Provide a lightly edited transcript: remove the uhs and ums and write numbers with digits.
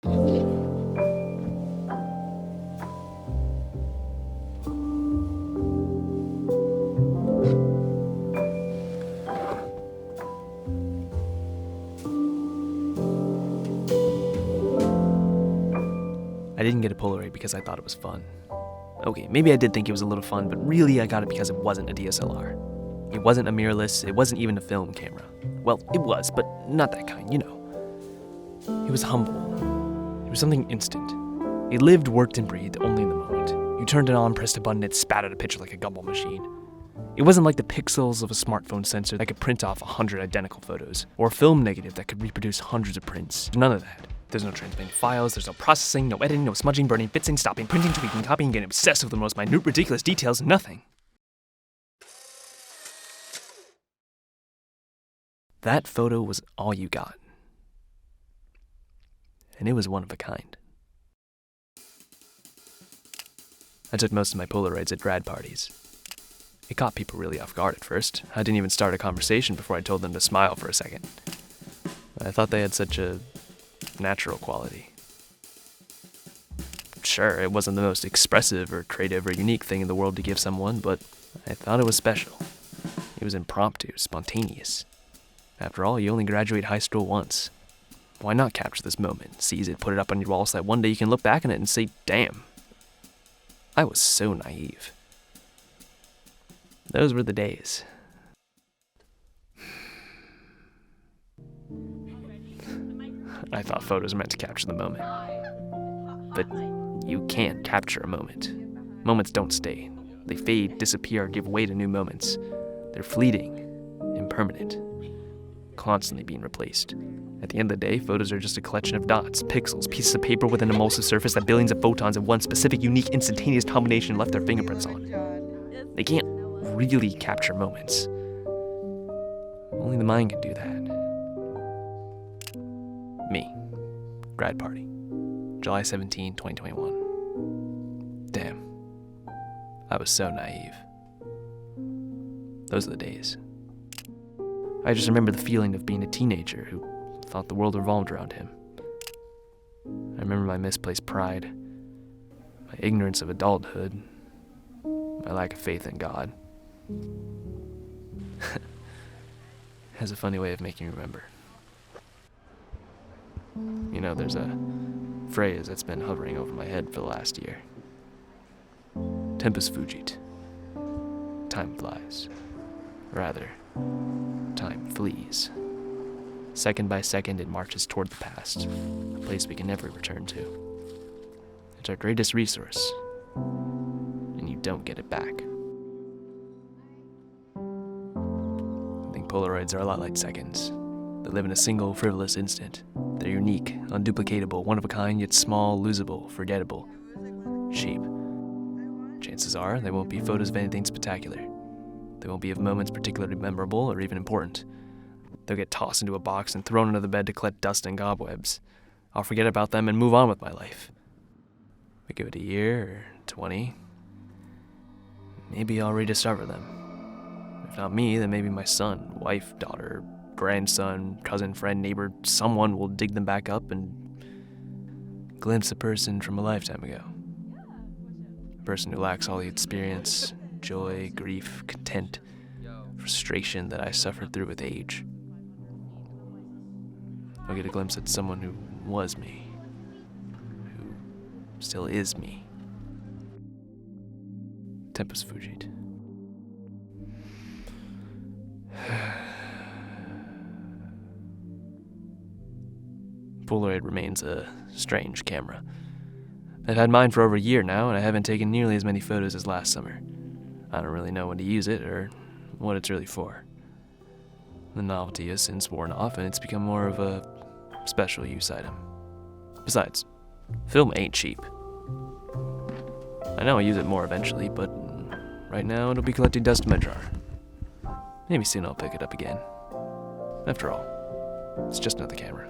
I didn't get a Polaroid because I thought it was fun. Okay, maybe I did think it was a little fun, but really I got it because it wasn't a DSLR. It wasn't a mirrorless, it wasn't even a film camera. Well, it was, but not that kind, you know. It was humble. It was something instant. It lived, worked, and breathed only in the moment. You turned it on, pressed a button, it spat out a picture like a gumball machine. It wasn't like the pixels of a smartphone sensor that could print off 100 identical photos, or a film negative that could reproduce hundreds of prints. None of that. There's no transmitting files, there's no processing, no editing, no smudging, burning, fixing, stopping, printing, tweaking, copying, getting obsessed with the most minute, ridiculous details, nothing. That photo was all you got. And it was one of a kind. I took most of my Polaroids at grad parties. It caught people really off guard at first. I didn't even start a conversation before I told them to smile for a second. I thought they had such a natural quality. Sure, it wasn't the most expressive or creative or unique thing in the world to give someone, but I thought it was special. It was impromptu, spontaneous. After all, you only graduate high school once. Why not capture this moment, seize it, put it up on your wall so that one day you can look back on it and say, damn, I was so naive. Those were the days. I thought photos were meant to capture the moment. But you can't capture a moment. Moments don't stay. They fade, disappear, give way to new moments. They're fleeting, impermanent, constantly being replaced. At the end of the day, photos are just a collection of dots, pixels, pieces of paper with an emulsive surface that billions of photons in one specific, unique, instantaneous combination left their fingerprints on. They can't really capture moments. Only the mind can do that. Me. Grad party. July 17, 2021. Damn. I was so naive. Those are the days. I just remember the feeling of being a teenager who thought the world revolved around him. I remember my misplaced pride, my ignorance of adulthood, my lack of faith in God. Has a funny way of making me remember. You know, there's a phrase that's been hovering over my head for the last year. Tempus fugit. Time flies. Rather, time flees. Second by second, it marches toward the past, a place we can never return to. It's our greatest resource, and you don't get it back. I think Polaroids are a lot like seconds. They live in a single, frivolous instant. They're unique, unduplicatable, one of a kind, yet small, losable, forgettable, cheap. Chances are they won't be photos of anything spectacular. They won't be of moments particularly memorable or even important. They'll get tossed into a box and thrown under the bed to collect dust and cobwebs. I'll forget about them and move on with my life. We give it a year or 20. Maybe I'll rediscover them. If not me, then maybe my son, wife, daughter, grandson, cousin, friend, neighbor, someone will dig them back up and glimpse a person from a lifetime ago. A person who lacks all the experience, joy, grief, content, frustration that I suffered through with age. I'll get a glimpse at someone who was me, who still is me. Tempus fugit. Polaroid remains a strange camera. I've had mine for over a year now, and I haven't taken nearly as many photos as last summer. I don't really know when to use it or what it's really for. The novelty has since worn off, and it's become more of a special use item. Besides, film ain't cheap. I know I'll use it more eventually, but right now it'll be collecting dust in my jar. Maybe soon I'll pick it up again. After all, it's just another camera.